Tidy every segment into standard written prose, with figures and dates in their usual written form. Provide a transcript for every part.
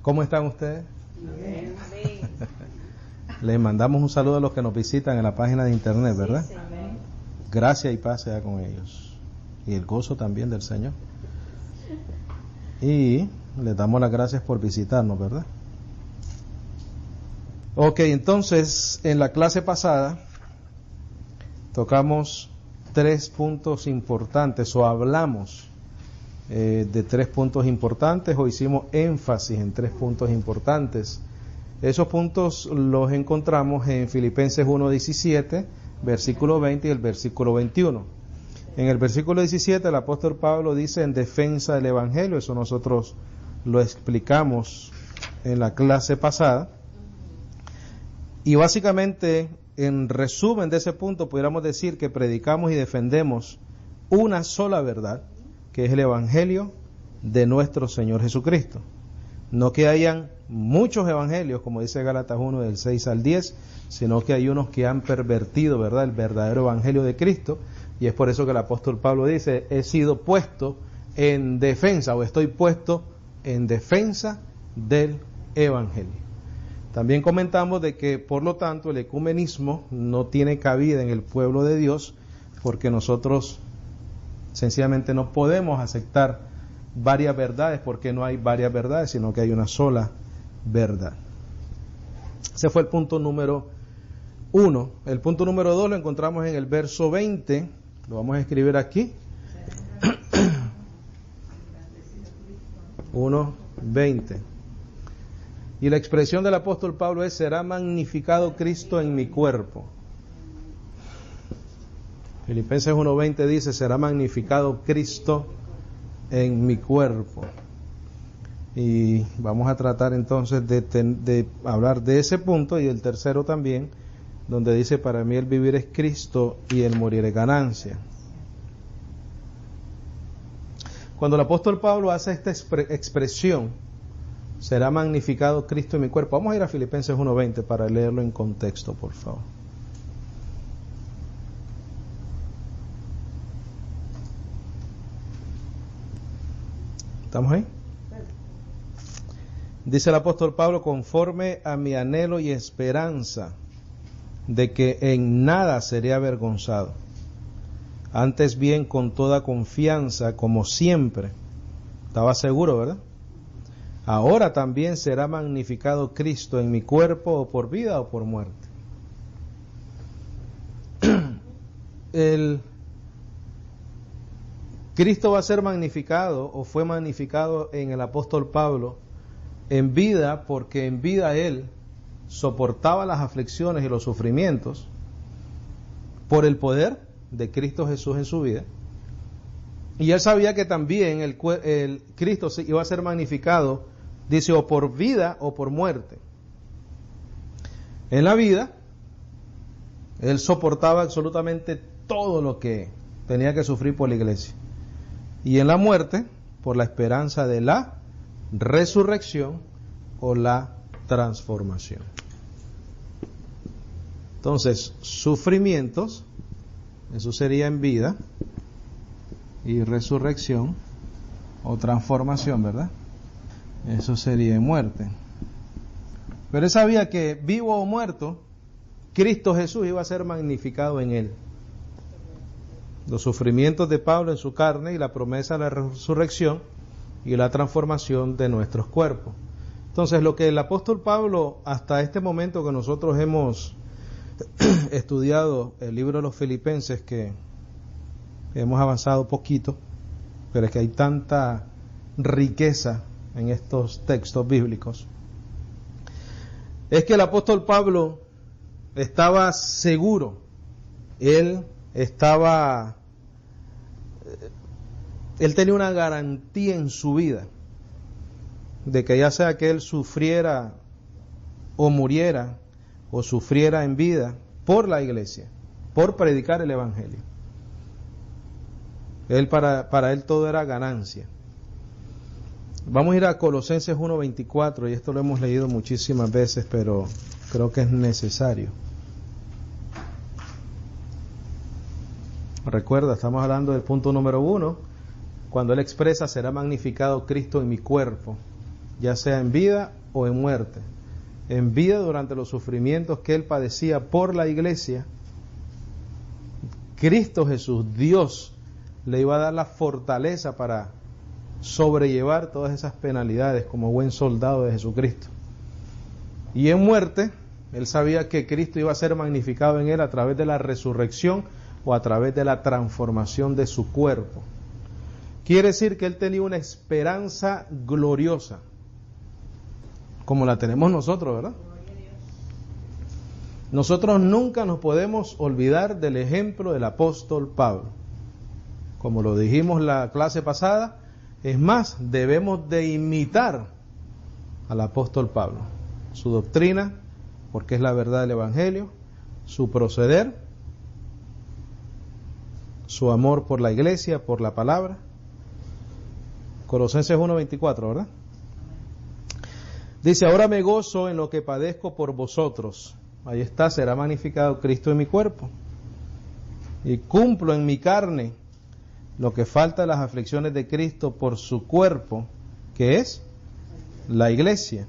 ¿Cómo están ustedes? Bien. Les mandamos un saludo a los que nos visitan en la página de internet, ¿verdad? Sí, Gracia y paz sea con ellos. Y el gozo también del Señor. Y les damos las gracias por visitarnos, ¿verdad? Ok, entonces, en la clase pasada tocamos 3 puntos importantes, o hablamos de 3 puntos importantes, o hicimos énfasis en 3 puntos importantes. Esos puntos los encontramos en Filipenses 1:17, versículo 20 y el versículo 21. En el versículo 17 el apóstol Pablo dice en defensa del Evangelio, eso nosotros lo explicamos en la clase pasada. Y básicamente, en resumen de ese punto, pudiéramos decir que predicamos y defendemos una sola verdad, que es el Evangelio de nuestro Señor Jesucristo. No que hayan muchos evangelios, como dice Gálatas 1 del 6 al 10, sino que hay unos que han pervertido, ¿verdad?, el verdadero Evangelio de Cristo, y es por eso que el apóstol Pablo dice, he sido puesto en defensa, o estoy puesto en defensa del Evangelio. También comentamos de que, por lo tanto, el ecumenismo no tiene cabida en el pueblo de Dios, porque nosotros sencillamente no podemos aceptar varias verdades, porque no hay varias verdades, sino que hay una sola verdad. Ese fue el punto número 1. El punto número 2 lo encontramos en el verso 20, lo vamos a escribir aquí. 1:20. Y la expresión del apóstol Pablo es, será magnificado Cristo en mi cuerpo. Filipenses 1:20 dice, será magnificado Cristo en mi cuerpo. Y vamos a tratar entonces de hablar de ese punto, y el tercero también, donde dice, para mí el vivir es Cristo y el morir es ganancia. Cuando el apóstol Pablo hace esta expresión, será magnificado Cristo en mi cuerpo. Vamos a ir a Filipenses 1:20 para leerlo en contexto, por favor. ¿Estamos ahí? Dice el apóstol Pablo, conforme a mi anhelo y esperanza de que en nada seré avergonzado, antes bien con toda confianza, como siempre. Estaba seguro, ¿verdad? Ahora también será magnificado Cristo en mi cuerpo, o por vida o por muerte. Cristo va a ser magnificado, o fue magnificado en el apóstol Pablo en vida, porque en vida él soportaba las aflicciones y los sufrimientos por el poder de Cristo Jesús en su vida. Y él sabía que también el Cristo iba a ser magnificado, dice, o por vida o por muerte. En la vida, él soportaba absolutamente todo lo que tenía que sufrir por la iglesia. Y en la muerte, por la esperanza de la resurrección o la transformación. Entonces, sufrimientos, eso sería en vida, y resurrección o transformación, ¿verdad? Eso sería en muerte. Pero él sabía que vivo o muerto, Cristo Jesús iba a ser magnificado en él. Los sufrimientos de Pablo en su carne y la promesa de la resurrección y la transformación de nuestros cuerpos. Entonces, lo que el apóstol Pablo, hasta este momento que nosotros hemos estudiado el libro de los Filipenses, que hemos avanzado poquito, pero es que hay tanta riqueza en estos textos bíblicos, es que el apóstol Pablo estaba seguro, él tenía una garantía en su vida de que ya sea que él sufriera o muriera o sufriera en vida por la iglesia, por predicar el evangelio, para él todo era ganancia. Vamos a ir a Colosenses 1:24, y esto lo hemos leído muchísimas veces, pero creo que es necesario. Recuerda, estamos hablando del punto número 1, cuando él expresa, será magnificado Cristo en mi cuerpo. ya sea en vida o en muerte. En vida, durante los sufrimientos que Él padecía por la iglesia, Cristo Jesús, Dios, le iba a dar la fortaleza para sobrellevar todas esas penalidades como buen soldado de Jesucristo. Y en muerte, Él sabía que Cristo iba a ser magnificado en Él a través de la resurrección o a través de la transformación de su cuerpo. Quiere decir que Él tenía una esperanza gloriosa, como la tenemos nosotros, ¿verdad? Nosotros nunca nos podemos olvidar del ejemplo del apóstol Pablo. Como lo dijimos la clase pasada, es más, debemos de imitar al apóstol Pablo. Su doctrina, porque es la verdad del Evangelio, su proceder, su amor por la iglesia, por la palabra. Colosenses 1:24, ¿verdad? Dice, ahora me gozo en lo que padezco por vosotros. Ahí está, será magnificado Cristo en mi cuerpo. Y cumplo en mi carne lo que falta de las aflicciones de Cristo por su cuerpo, que es la iglesia,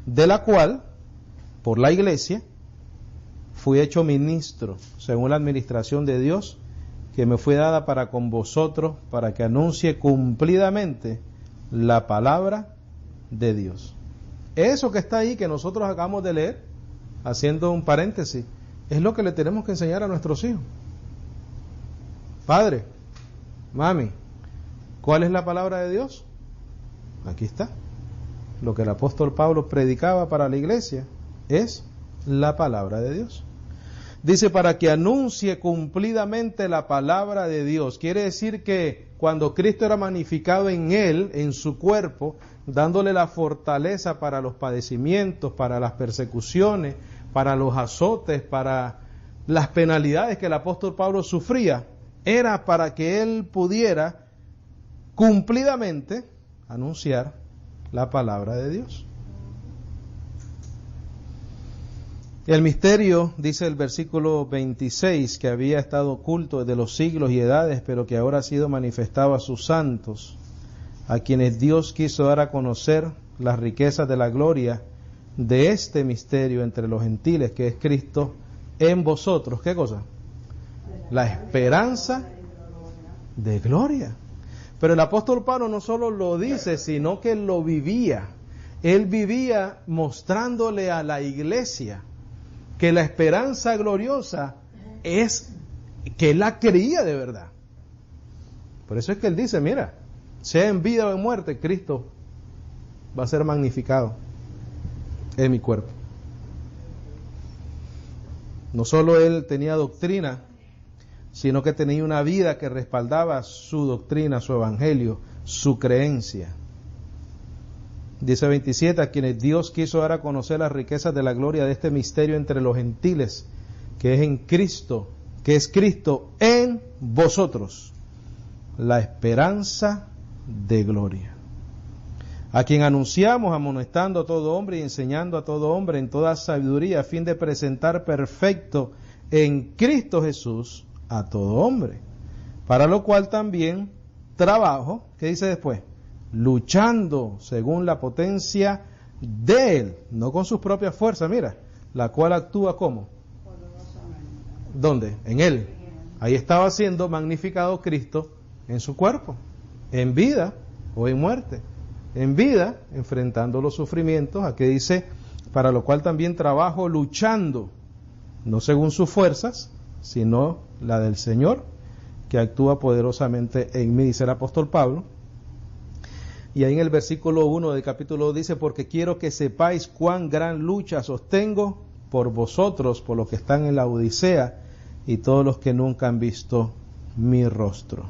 de la cual, por la iglesia, fui hecho ministro, según la administración de Dios, que me fue dada para con vosotros, para que anuncie cumplidamente la palabra de Dios. Eso que está ahí, que nosotros acabamos de leer, haciendo un paréntesis, es lo que le tenemos que enseñar a nuestros hijos. Padre, mami, ¿cuál es la palabra de Dios? Aquí está. Lo que el apóstol Pablo predicaba para la iglesia es la palabra de Dios. Dice, para que anuncie cumplidamente la palabra de Dios. Quiere decir que cuando Cristo era magnificado en Él, en su cuerpo, dándole la fortaleza para los padecimientos, para las persecuciones, para los azotes, para las penalidades que el apóstol Pablo sufría, era para que Él pudiera cumplidamente anunciar la palabra de Dios. El misterio, dice el versículo 26, que había estado oculto desde los siglos y edades, pero que ahora ha sido manifestado a sus santos, a quienes Dios quiso dar a conocer las riquezas de la gloria de este misterio entre los gentiles, que es Cristo en vosotros. ¿Qué cosa? La esperanza de gloria. Pero el apóstol Pablo no solo lo dice, sino que lo vivía. Él vivía mostrándole a la iglesia que la esperanza gloriosa es que él la creía de verdad. Por eso es que él dice, mira, sea en vida o en muerte, Cristo va a ser magnificado en mi cuerpo. No solo él tenía doctrina, sino que tenía una vida que respaldaba su doctrina, su evangelio, su creencia. Dice 27, a quienes Dios quiso dar a conocer las riquezas de la gloria de este misterio entre los gentiles, que es en Cristo, que es Cristo en vosotros, la esperanza de gloria. A quien anunciamos, amonestando a todo hombre y enseñando a todo hombre en toda sabiduría, a fin de presentar perfecto en Cristo Jesús a todo hombre, para lo cual también trabajo, ¿qué dice después? Luchando según la potencia de Él, no con sus propias fuerzas, mira, la cual actúa ¿cómo? ¿Dónde? En Él. Ahí estaba siendo magnificado Cristo en su cuerpo, en vida o en muerte. En vida, enfrentando los sufrimientos, aquí dice, para lo cual también trabajo luchando, no según sus fuerzas, sino la del Señor, que actúa poderosamente en mí, dice el apóstol Pablo. Y ahí en el versículo 1 del capítulo 2 dice, porque quiero que sepáis cuán gran lucha sostengo por vosotros, por los que están en la Odisea, y todos los que nunca han visto mi rostro.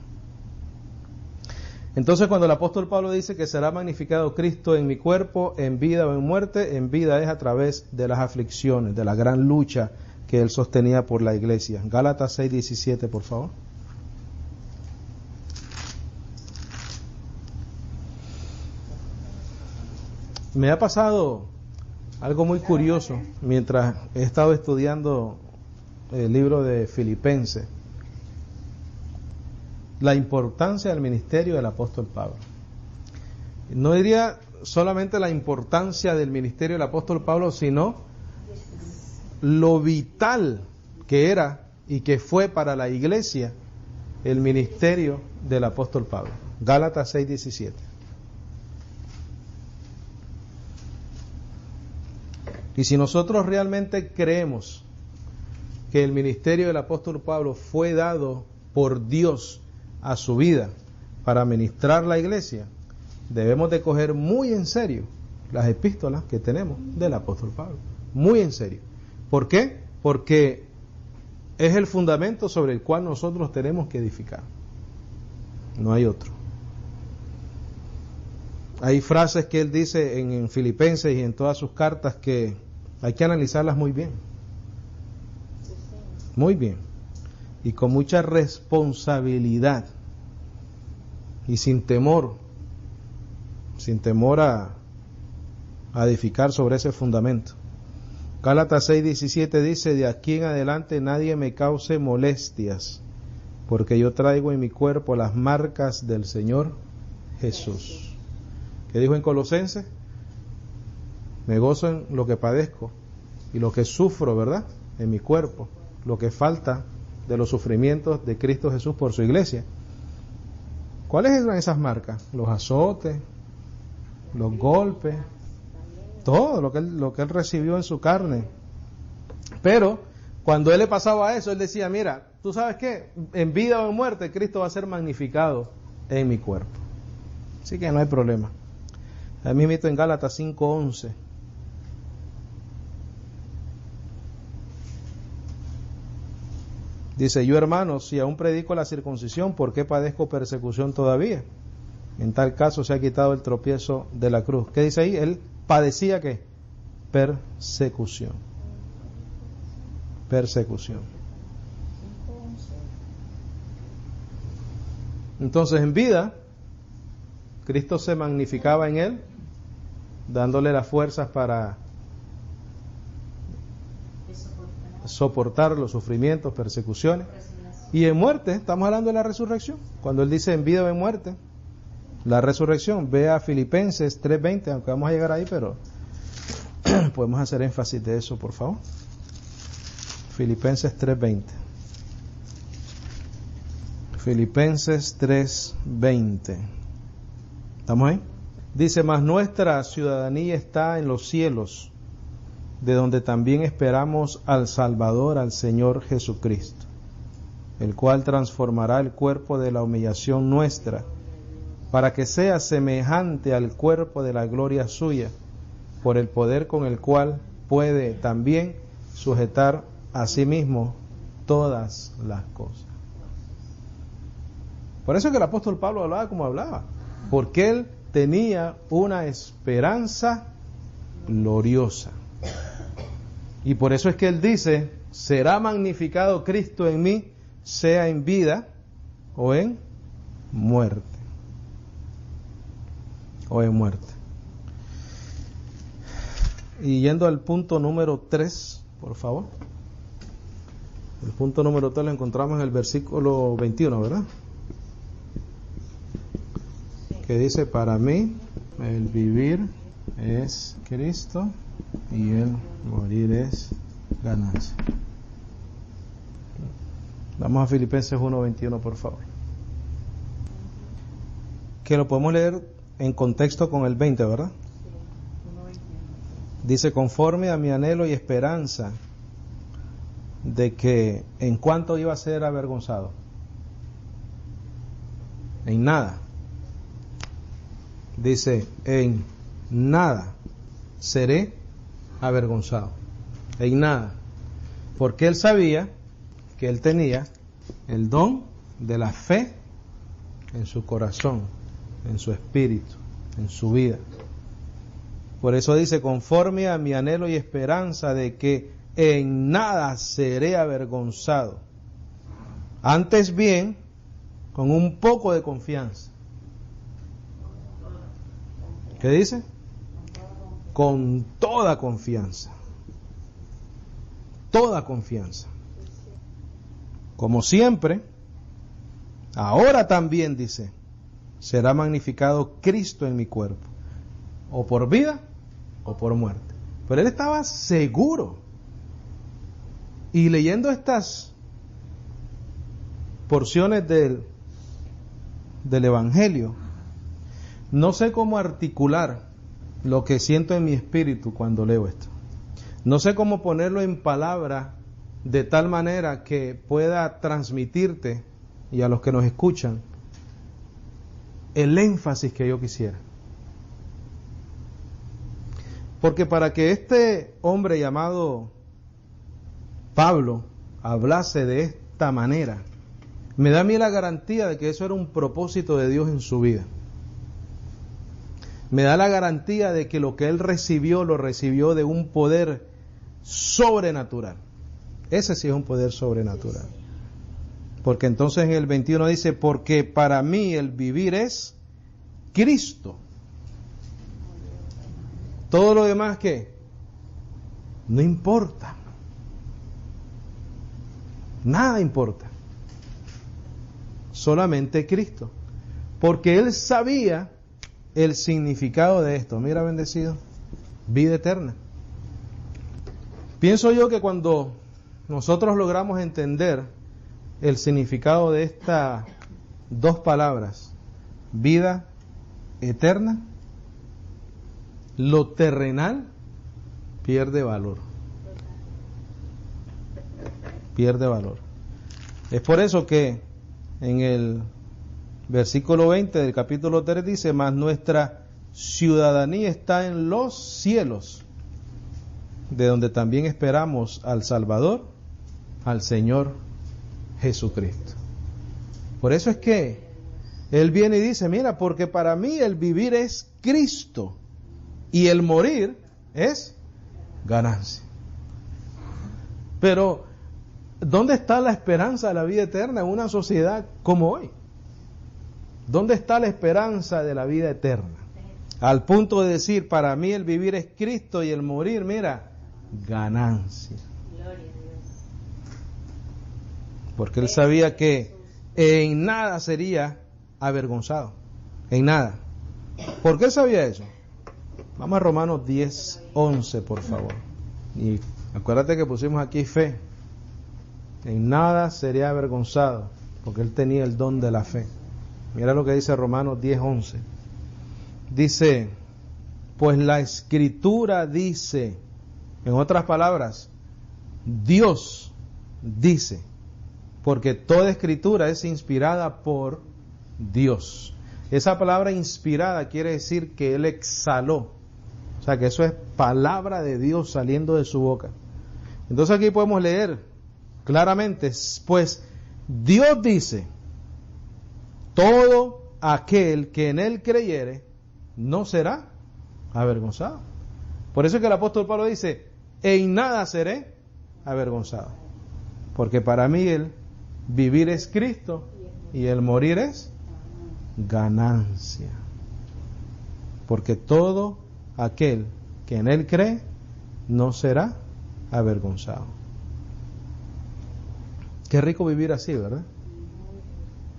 Entonces cuando el apóstol Pablo dice que será magnificado Cristo en mi cuerpo, en vida o en muerte, en vida es a través de las aflicciones, de la gran lucha que él sostenía por la iglesia. Gálatas 6:17, por favor. Me ha pasado algo muy curioso mientras he estado estudiando el libro de Filipenses. La importancia del ministerio del apóstol Pablo. No diría solamente la importancia del ministerio del apóstol Pablo, sino lo vital que era y que fue para la iglesia el ministerio del apóstol Pablo. Gálatas 6:17. Y si nosotros realmente creemos que el ministerio del apóstol Pablo fue dado por Dios a su vida para ministrar la iglesia, debemos de coger muy en serio las epístolas que tenemos del apóstol Pablo. Muy en serio. ¿Por qué? Porque es el fundamento sobre el cual nosotros tenemos que edificar. No hay otro. Hay frases que él dice en Filipenses y en todas sus cartas que hay que analizarlas muy bien. Muy bien. Y con mucha responsabilidad. Y sin temor. Sin temor a edificar sobre ese fundamento. Gálatas 6:17 dice: de aquí en adelante nadie me cause molestias, porque yo traigo en mi cuerpo las marcas del Señor Jesús. ¿Qué dijo en Colosenses? Me gozo en lo que padezco y lo que sufro, ¿verdad? En mi cuerpo, lo que falta de los sufrimientos de Cristo Jesús por su iglesia. ¿Cuáles eran esas marcas? Los azotes, los golpes, todo lo que él recibió en su carne. Pero cuando él le pasaba eso, él decía: mira, tú sabes qué, en vida o en muerte Cristo va a ser magnificado en mi cuerpo. Así que no hay problema. A mí me meto en Gálatas 5:11. Dice: yo, hermanos, si aún predico la circuncisión, ¿por qué padezco persecución todavía? En tal caso se ha quitado el tropiezo de la cruz. ¿Qué dice ahí? Él padecía ¿qué? Persecución. Persecución. Entonces, en vida, Cristo se magnificaba en él, dándole las fuerzas para soportar los sufrimientos, persecuciones. Y en muerte, estamos hablando de la resurrección. Cuando él dice en vida o en muerte, la resurrección, ve a Filipenses 3:20, aunque vamos a llegar ahí, pero podemos hacer énfasis de eso, por favor. Filipenses 3:20. Filipenses 3:20. ¿Estamos ahí? Dice: mas nuestra ciudadanía está en los cielos, de donde también esperamos al Salvador, al Señor Jesucristo, el cual transformará el cuerpo de la humillación nuestra, para que sea semejante al cuerpo de la gloria suya, por el poder con el cual puede también sujetar a sí mismo todas las cosas. Por eso es que el apóstol Pablo hablaba como hablaba, porque él tenía una esperanza gloriosa. Y por eso es que él dice: será magnificado Cristo en mí, sea en vida o en muerte. O en muerte. Y yendo al punto número 3, por favor. El punto número 3 lo encontramos en el versículo 21, ¿verdad? Que dice: para mí el vivir es Cristo y el morir es ganancia. Vamos a Filipenses 1:21, por favor. Que lo podemos leer en contexto con el 20, ¿verdad? Dice: conforme a mi anhelo y esperanza de que en cuanto iba a ser avergonzado. En nada. Dice: en nada seré avergonzado. En nada. Porque él sabía que él tenía el don de la fe en su corazón, en su espíritu, en su vida. Por eso dice: conforme a mi anhelo y esperanza de que en nada seré avergonzado. Antes bien, con un poco de confianza. ¿Qué dice? Con toda confianza. Toda confianza. Como siempre, ahora también dice: será magnificado Cristo en mi cuerpo. o por vida o por muerte. Pero él estaba seguro. Y leyendo estas porciones del Evangelio, no sé cómo articular lo que siento en mi espíritu cuando leo esto. No sé cómo ponerlo en palabra de tal manera que pueda transmitirte y a los que nos escuchan el énfasis que yo quisiera. Porque para que este hombre llamado Pablo hablase de esta manera, me da a mí la garantía de que eso era un propósito de Dios en su vida. Me da la garantía de que lo que él recibió, lo recibió de un poder sobrenatural. Ese sí es un poder sobrenatural. Porque entonces en el 21 dice, porque para mí el vivir es Cristo. Todo lo demás, ¿qué? No importa. Nada importa. Solamente Cristo. Porque él sabía el significado de esto. Mira, bendecido. Vida eterna. Pienso yo que cuando nosotros logramos entender el significado de estas dos palabras, vida eterna, lo terrenal pierde valor. Pierde valor. Es por eso que en el versículo 20 del capítulo 3 dice, mas nuestra ciudadanía está en los cielos, de donde también esperamos al Salvador, al Señor Jesucristo. Por eso es que Él viene y dice, mira, porque para mí el vivir es Cristo y el morir es ganancia. Pero, ¿dónde está la esperanza de la vida eterna en una sociedad como hoy? ¿Dónde está la esperanza de la vida eterna? Al punto de decir, para mí el vivir es Cristo y el morir, mira, ganancia. Porque él sabía que en nada sería avergonzado. En nada. ¿Por qué sabía eso? Vamos a Romanos 10:11, por favor. Y acuérdate que pusimos aquí fe. En nada sería avergonzado, porque él tenía el don de la fe. Mira lo que dice Romanos 10:11. Dice, pues la Escritura dice, en otras palabras, Dios dice, porque toda Escritura es inspirada por Dios. Esa palabra inspirada quiere decir que Él exhaló. O sea que eso es palabra de Dios saliendo de su boca. Entonces aquí podemos leer claramente, pues Dios dice, todo aquel que en Él creyere no será avergonzado. Por eso es que el apóstol Pablo dice, en nada seré avergonzado. Porque para mí el vivir es Cristo y el morir es ganancia. Porque todo aquel que en Él cree no será avergonzado. Qué rico vivir así, ¿verdad?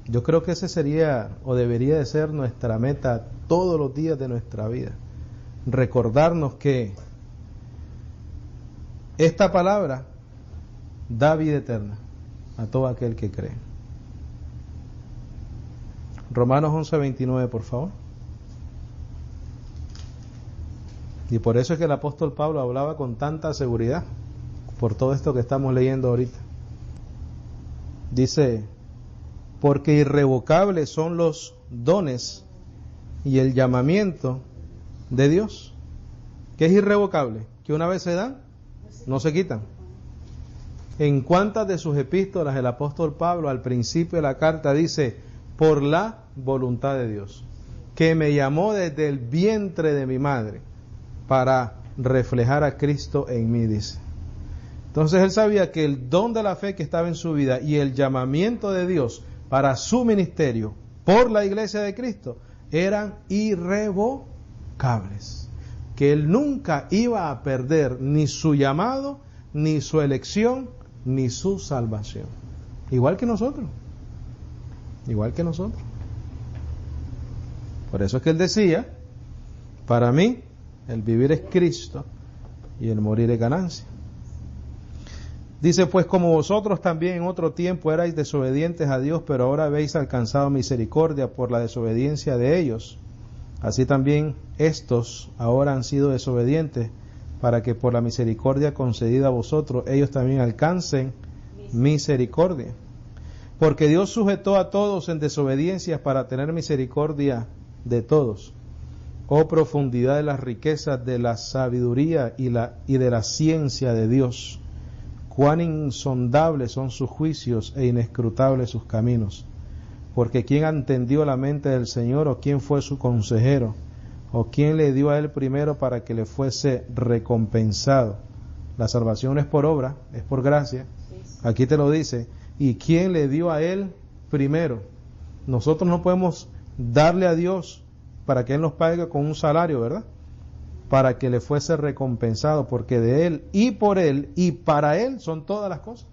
Yo creo que ese sería o debería de ser nuestra meta todos los días de nuestra vida. Recordarnos que esta palabra da vida eterna a todo aquel que cree. Romanos 11:29, por favor. Y por eso es que el apóstol Pablo hablaba con tanta seguridad, por todo esto que estamos leyendo ahorita. Dice, porque irrevocables son los dones y el llamamiento de Dios. ¿Qué es irrevocable? Que una vez se dan, no se quitan. En cuántas de sus epístolas el apóstol Pablo al principio de la carta dice, por la voluntad de Dios, que me llamó desde el vientre de mi madre para reflejar a Cristo en mí, dice. Entonces él sabía que el don de la fe que estaba en su vida y el llamamiento de Dios para su ministerio por la iglesia de Cristo eran irrevocables, que él nunca iba a perder ni su llamado, ni su elección, ni su salvación. Igual que nosotros. Igual que nosotros. Por eso es que él decía, Para mí, el vivir es Cristo y el morir es ganancia. Dice, pues como vosotros también en otro tiempo erais desobedientes a Dios, pero ahora habéis alcanzado misericordia por la desobediencia de ellos, así también estos ahora han sido desobedientes, para que por la misericordia concedida a vosotros, ellos también alcancen misericordia. Porque Dios sujetó a todos en desobediencia para tener misericordia de todos. Oh profundidad de las riquezas de la sabiduría y de la ciencia de Dios. Cuán insondables son sus juicios e inescrutables sus caminos. Porque ¿quién entendió la mente del Señor, o quién fue su consejero, o quién le dio a él primero para que le fuese recompensado? La salvación no es por obra, es por gracia. Aquí te lo dice. ¿Y quién le dio a él primero? Nosotros no podemos darle a Dios para que él nos pague con un salario, ¿verdad? Para que le fuese recompensado, porque de él y por él y para él son todas las cosas,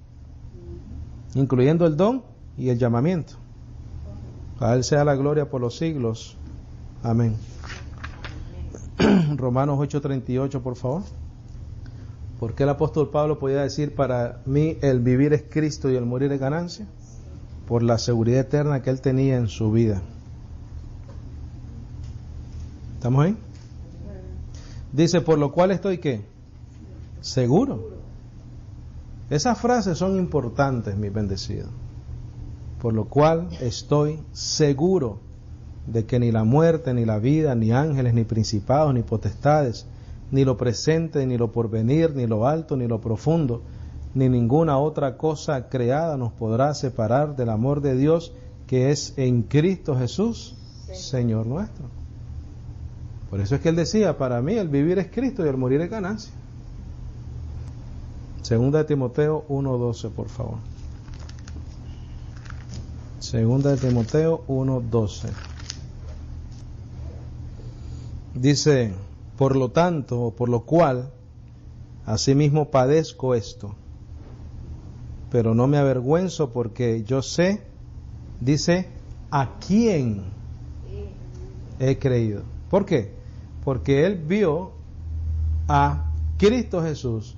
incluyendo el don y el llamamiento. A él sea la gloria por los siglos. Amén. Romanos 8:38, por favor. ¿Por qué el apóstol Pablo podía decir, para mí el vivir es Cristo y el morir es ganancia? Por la seguridad eterna que él tenía en su vida. ¿Estamos ahí? Dice, por lo cual estoy, ¿qué? Seguro. Esas frases son importantes, mis bendecidos. Por lo cual estoy seguro de que ni la muerte, ni la vida, ni ángeles, ni principados, ni potestades, ni lo presente, ni lo porvenir, ni lo alto, ni lo profundo, ni ninguna otra cosa creada nos podrá separar del amor de Dios que es en Cristo Jesús, Señor nuestro. Por eso es que él decía, para mí el vivir es Cristo y el morir es ganancia. Segunda de Timoteo 1:12, por favor. Segunda de Timoteo 1:12. Dice, por lo tanto, o por lo cual, asimismo padezco esto, pero no me avergüenzo, porque yo sé, dice, a quién he creído. ¿Por qué? Porque él vio a Cristo Jesús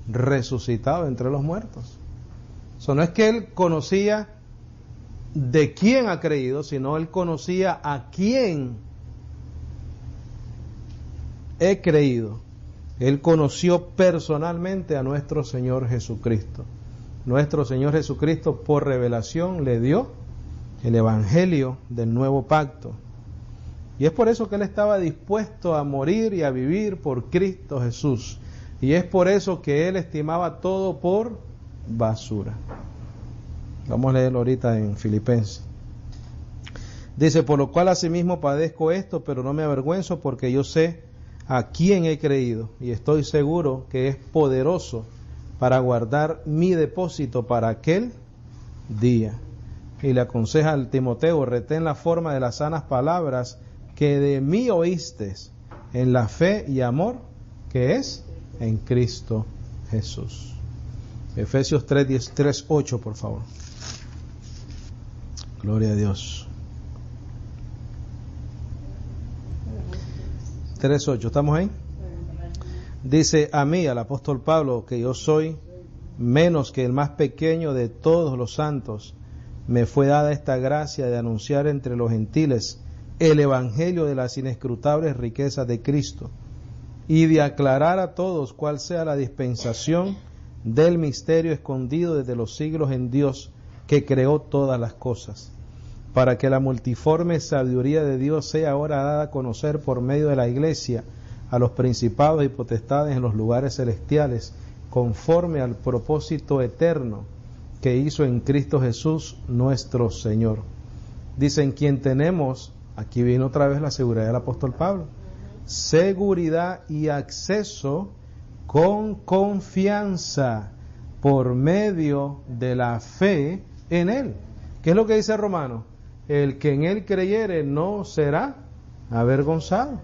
resucitado entre los muertos. Eso no es que él conocía de quién ha creído, sino él conocía a quién he creído. Él conoció personalmente a nuestro Señor Jesucristo. Nuestro Señor Jesucristo, por revelación, le dio el Evangelio del nuevo pacto. Y es por eso que él estaba dispuesto a morir y a vivir por Cristo Jesús. Y es por eso que él estimaba todo por basura. Vamos a leerlo ahorita en Filipenses. Dice, por lo cual asimismo padezco esto, pero no me avergüenzo, porque yo sé a quién he creído, y estoy seguro que es poderoso para guardar mi depósito para aquel día. Y le aconseja al Timoteo, retén la forma de las sanas palabras que de mí oíste, en la fe y amor que es en Cristo Jesús. Efesios 3:8, por favor. Gloria a Dios. 3:8, ¿estamos ahí? Dice, a mí, al apóstol Pablo, que yo soy menos que el más pequeño de todos los santos, me fue dada esta gracia de anunciar entre los gentiles el evangelio de las inescrutables riquezas de Cristo, y de aclarar a todos cuál sea la dispensación del misterio escondido desde los siglos en Dios, que creó todas las cosas, para que la multiforme sabiduría de Dios sea ahora dada a conocer por medio de la Iglesia a los principados y potestades en los lugares celestiales, conforme al propósito eterno que hizo en Cristo Jesús nuestro Señor. Dice, en quien tenemos, aquí viene otra vez la seguridad del apóstol Pablo, seguridad y acceso con confianza por medio de la fe en Él. ¿Qué es lo que dice Romanos? El que en Él creyere no será avergonzado.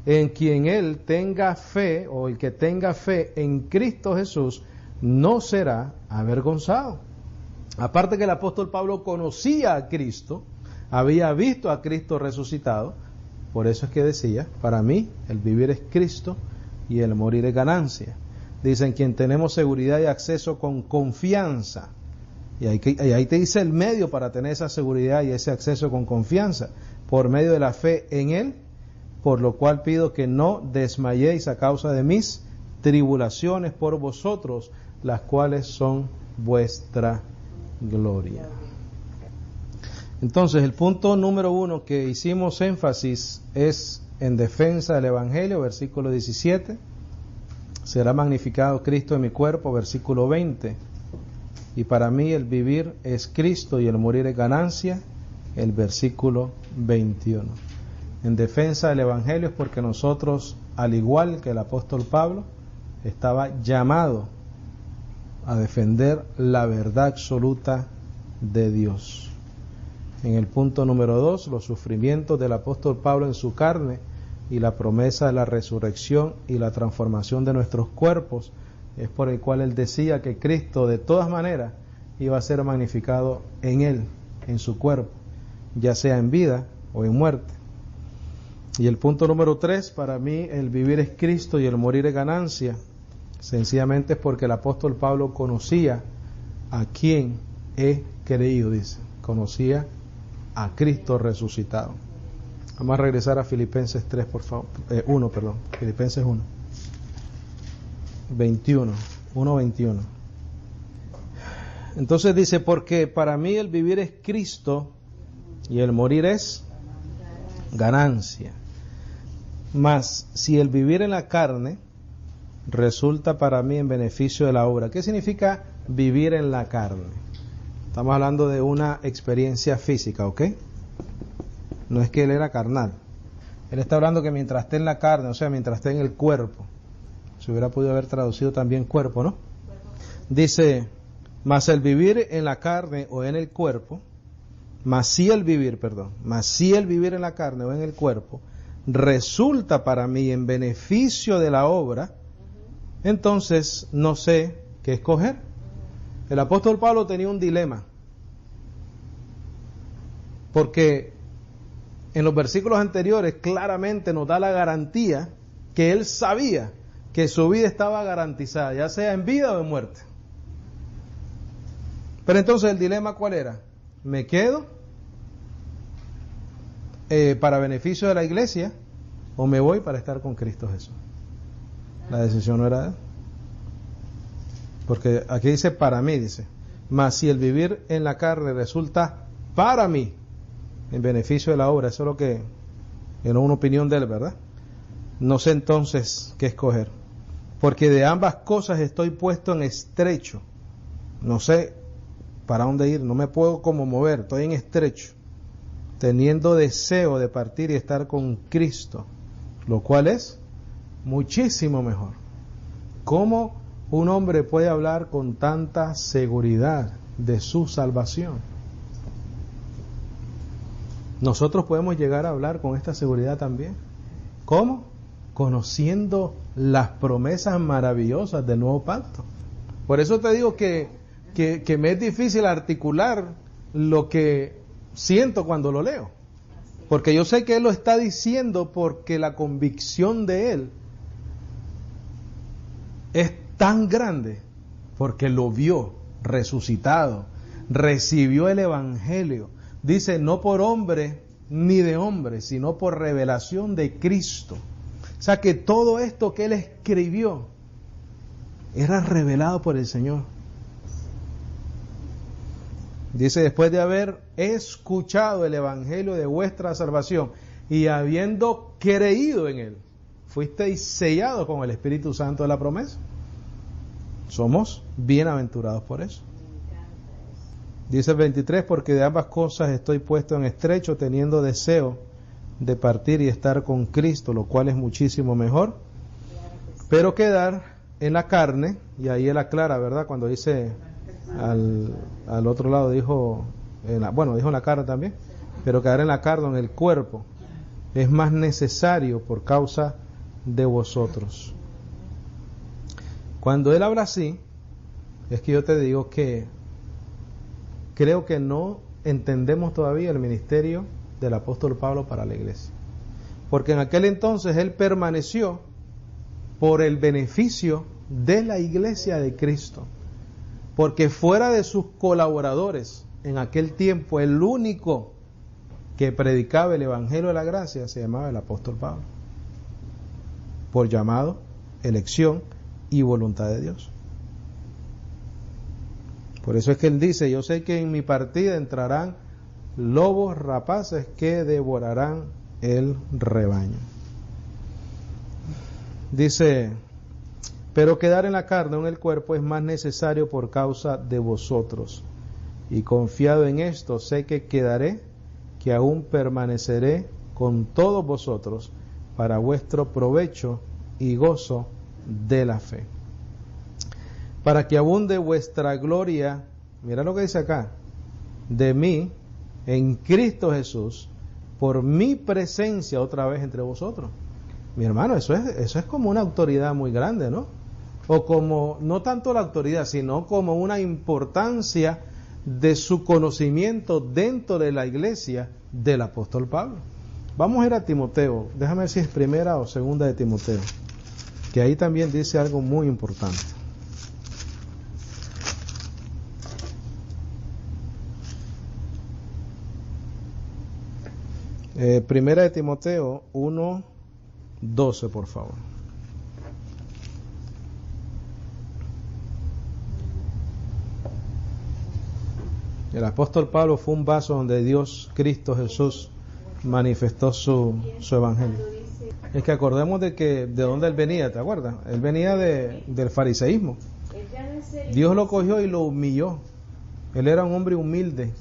En quien Él tenga fe, o el que tenga fe en Cristo Jesús, no será avergonzado. Aparte que el apóstol Pablo conocía a Cristo, había visto a Cristo resucitado, Por eso es que decía, para mí el vivir es Cristo y el morir es ganancia. Dicen, quien tenemos seguridad y acceso con confianza. Y ahí te dice el medio para tener esa seguridad y ese acceso con confianza, por medio de la fe en Él, por lo cual pido que no desmayéis a causa de mis tribulaciones por vosotros, las cuales son vuestra gloria. Entonces, el punto número 1 que hicimos énfasis es en defensa del Evangelio, versículo 17. Será magnificado Cristo en mi cuerpo, versículo 20. Y para mí el vivir es Cristo y el morir es ganancia, el versículo 21. En defensa del Evangelio es porque nosotros, al igual que el apóstol Pablo, estaba llamado a defender la verdad absoluta de Dios. En el punto número 2, los sufrimientos del apóstol Pablo en su carne y la promesa de la resurrección y la transformación de nuestros cuerpos, es por el cual él decía que Cristo de todas maneras iba a ser magnificado en él, en su cuerpo, ya sea en vida o en muerte. Y el punto número 3, para mí el vivir es Cristo y el morir es ganancia, sencillamente es porque el apóstol Pablo conocía a quien he creído, dice, conocía a Cristo resucitado. Vamos a regresar a Filipenses 3, por favor. Filipenses 1. 1:21. Entonces dice, porque para mí el vivir es Cristo y el morir es ganancia. Mas si el vivir en la carne resulta para mí en beneficio de la obra. ¿Qué significa vivir en la carne? Estamos hablando de una experiencia física, ¿ok? No es que él era carnal. Él está hablando que mientras esté en la carne, o sea, mientras esté en el cuerpo. Se hubiera podido haber traducido también cuerpo, ¿no? Dice, mas el vivir en la carne o en el cuerpo, mas si el vivir en la carne o en el cuerpo resulta para mí en beneficio de la obra, entonces no sé qué escoger. El apóstol Pablo tenía un dilema, porque en los versículos anteriores claramente nos da la garantía que él sabía que su vida estaba garantizada, ya sea en vida o en muerte. Pero entonces el dilema ¿cuál era? ¿Me quedo para beneficio de la iglesia o me voy para estar con Cristo Jesús? La decisión no era de él. Porque aquí dice para mí, dice, mas si el vivir en la carne resulta para mí en beneficio de la obra, eso es lo que es una opinión de él, ¿verdad? No sé entonces qué escoger, porque de ambas cosas estoy puesto en estrecho, no sé para dónde ir, no me puedo como mover, estoy en estrecho, teniendo deseo de partir y estar con Cristo, lo cual es muchísimo mejor. ¿Cómo un hombre puede hablar con tanta seguridad de su salvación? Nosotros podemos llegar a hablar con esta seguridad también. ¿Cómo? Conociendo las promesas maravillosas del nuevo pacto. Por eso te digo que me es difícil articular lo que siento cuando lo leo. Porque yo sé que él lo está diciendo porque la convicción de él es tan grande, porque lo vio resucitado, recibió el Evangelio. Dice, no por hombre ni de hombre, sino por revelación de Cristo. O sea que todo esto que él escribió era revelado por el Señor. Dice, después de haber escuchado el Evangelio de vuestra salvación y habiendo creído en él, fuisteis sellados con el Espíritu Santo de la promesa. Somos bienaventurados por eso. Dice el 23, porque de ambas cosas estoy puesto en estrecho, teniendo deseo de partir y estar con Cristo, lo cual es muchísimo mejor. Pero quedar en la carne, y ahí él aclara, ¿verdad? Cuando dice al otro lado, dijo en la carne también, pero quedar en la carne, en el cuerpo, es más necesario por causa de vosotros. Cuando él habla así, es que yo te digo que creo que no entendemos todavía el ministerio del apóstol Pablo para la iglesia. porque en aquel entonces él permaneció por el beneficio de la iglesia de Cristo, porque fuera de sus colaboradores, en aquel tiempo el único que predicaba el evangelio de la gracia se llamaba el apóstol Pablo, por llamado, elección y voluntad de Dios. Por eso es que él dice: yo sé que en mi partida entrarán lobos rapaces que devorarán el rebaño. Dice: pero quedar en la carne o en el cuerpo es más necesario por causa de vosotros, y confiado en esto sé que quedaré, que aún permaneceré con todos vosotros para vuestro provecho y gozo de la fe, para que abunde vuestra gloria, mira lo que dice acá, de mí en Cristo Jesús, por mi presencia otra vez entre vosotros. Mi hermano, eso es como una autoridad muy grande, ¿no? O como, no tanto la autoridad, sino como una importancia de su conocimiento dentro de la iglesia del apóstol Pablo. Vamos a ir a Timoteo, déjame ver si es primera o segunda de Timoteo, que ahí también dice algo muy importante. Primera de Timoteo 1:12, por favor. El apóstol Pablo fue un vaso donde Dios, Cristo Jesús, manifestó su evangelio. Es que acordemos de dónde él venía, ¿te acuerdas? Él venía del fariseísmo. Dios lo cogió y lo humilló. Él era un hombre humilde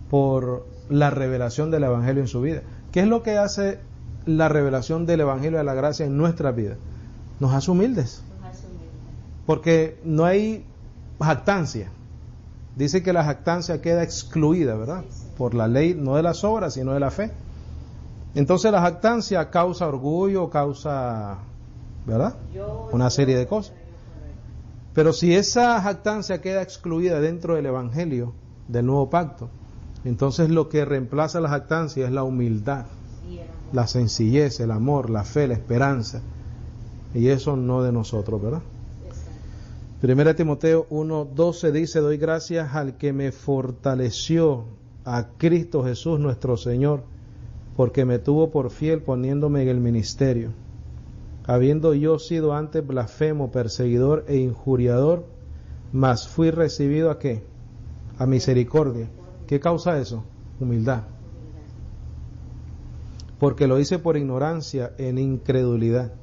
por la revelación del evangelio en su vida. ¿Qué es lo que hace la revelación del evangelio de la gracia en nuestra vida? Nos hace humildes. Porque no hay jactancia. Dice que la jactancia queda excluida, ¿verdad? Por la ley, no de las obras, sino de la fe. Entonces la jactancia causa orgullo, causa, ¿verdad? Una serie de cosas. Pero si esa jactancia queda excluida dentro del evangelio del nuevo pacto, entonces lo que reemplaza la jactancia es la humildad, la sencillez, el amor, la fe, la esperanza. Y eso no de nosotros, ¿verdad? Primera Timoteo 1:12 dice: doy gracias al que me fortaleció, a Cristo Jesús nuestro Señor, porque me tuvo por fiel poniéndome en el ministerio. Habiendo yo sido antes blasfemo, perseguidor e injuriador, mas fui recibido ¿a qué? A misericordia. ¿Qué causa eso? Humildad. Porque lo hice por ignorancia, en incredulidad.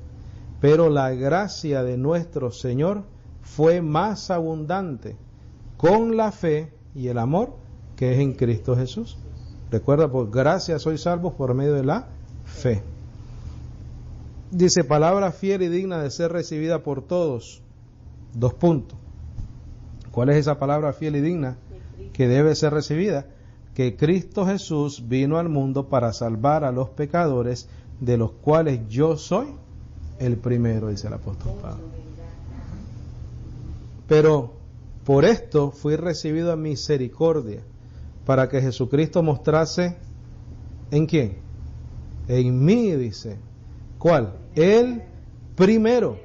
Pero la gracia de nuestro Señor fue más abundante con la fe y el amor que es en Cristo Jesús. Recuerda, por gracia sois salvos por medio de la fe. Dice: palabra fiel y digna de ser recibida por todos. 2 puntos. ¿Cuál es esa palabra fiel y digna que debe ser recibida? Que Cristo Jesús vino al mundo para salvar a los pecadores, de los cuales yo soy el primero, dice el apóstol Pablo. Pero por esto fui recibido a misericordia, para que Jesucristo mostrase, ¿en quién? En mí, dice. ¿Cuál? El primero.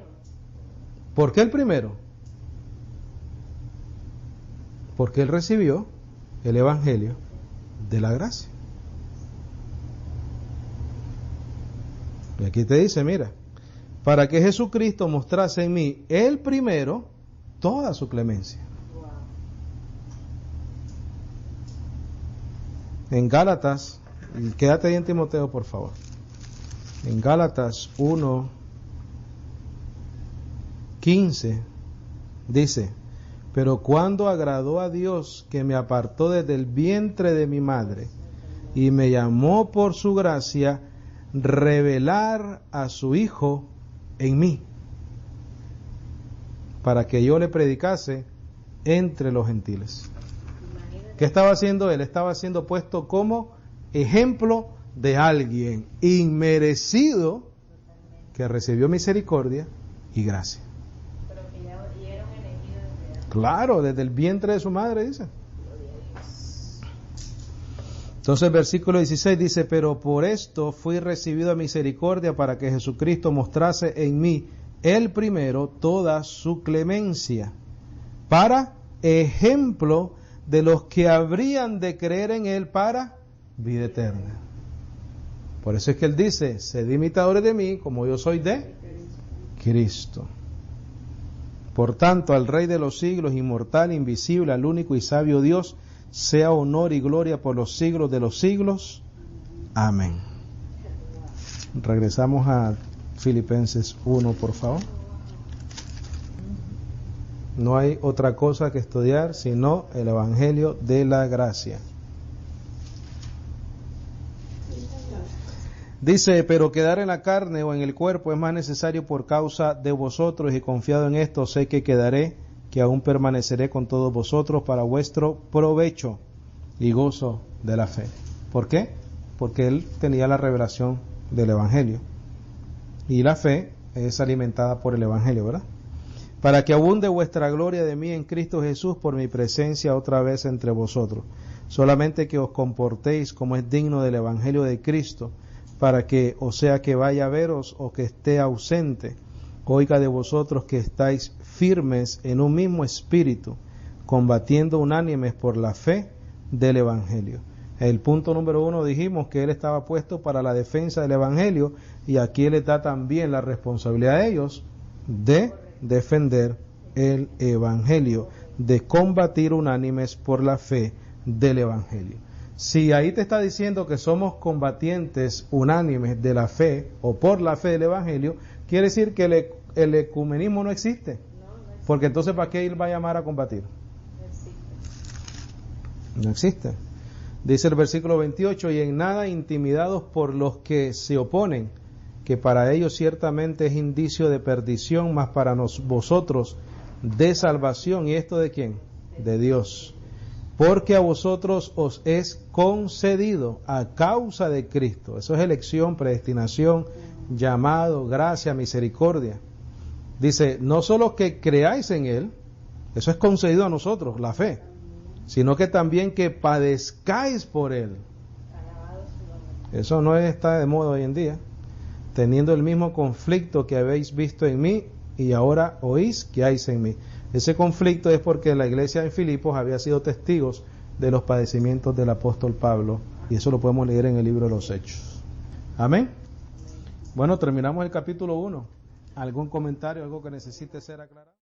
¿Por qué el primero? Porque él recibió el evangelio de la gracia. Y aquí te dice, mira, para que Jesucristo mostrase en mí el primero toda su clemencia. En Gálatas, quédate ahí en Timoteo, por favor. En Gálatas 1:15 dice: pero cuando agradó a Dios, que me apartó desde el vientre de mi madre y me llamó por su gracia, revelar a su Hijo en mí, para que yo le predicase entre los gentiles. ¿Qué estaba haciendo él? Estaba siendo puesto como ejemplo de alguien inmerecido que recibió misericordia y gracia. Pero que ya era un elegido desde Claro, desde el vientre de su madre, dice. Entonces el versículo 16 dice, pero por esto fui recibido a misericordia para que Jesucristo mostrase en mí el primero toda su clemencia, para ejemplo de los que habrían de creer en él para vida eterna. Por eso es que él dice, sed imitadores de mí como yo soy de Cristo. Por tanto, al Rey de los siglos, inmortal, invisible, al único y sabio Dios, sea honor y gloria por los siglos de los siglos. Amén. Regresamos a Filipenses 1, por favor. No hay otra cosa que estudiar sino el Evangelio de la gracia. Dice, pero quedar en la carne o en el cuerpo es más necesario por causa de vosotros, y confiado en esto sé que quedaré, que aún permaneceré con todos vosotros para vuestro provecho y gozo de la fe. ¿Por qué? Porque él tenía la revelación del Evangelio. Y la fe es alimentada por el Evangelio, ¿verdad? Para que abunde vuestra gloria de mí en Cristo Jesús por mi presencia otra vez entre vosotros. Solamente que os comportéis como es digno del Evangelio de Cristo, para que, o sea que vaya a veros o que esté ausente, oiga de vosotros que estáis firmes en un mismo espíritu, combatiendo unánimes por la fe del Evangelio. El punto número 1 dijimos que él estaba puesto para la defensa del Evangelio, y aquí él da también la responsabilidad a ellos de defender el Evangelio, de combatir unánimes por la fe del Evangelio. Si ahí te está diciendo que somos combatientes unánimes de la fe o por la fe del Evangelio, quiere decir que el ecumenismo no existe. Porque entonces, ¿para qué él va a llamar a combatir? No existe. Dice el versículo 28, y en nada intimidados por los que se oponen, que para ellos ciertamente es indicio de perdición, mas para vosotros de salvación. ¿Y esto de quién? De Dios. Porque a vosotros os es concedido a causa de Cristo. Eso es elección, predestinación, llamado, gracia, misericordia. Dice, no solo que creáis en Él, eso es concedido a nosotros, la fe, sino que también que padezcáis por Él. Eso no está de moda hoy en día, teniendo el mismo conflicto que habéis visto en mí y ahora oís que hay en mí. Ese conflicto es porque la iglesia de Filipos había sido testigos de los padecimientos del apóstol Pablo, y eso lo podemos leer en el libro de los Hechos. Amén. Bueno, terminamos el capítulo 1. ¿Algún comentario, algo que necesite ser aclarado?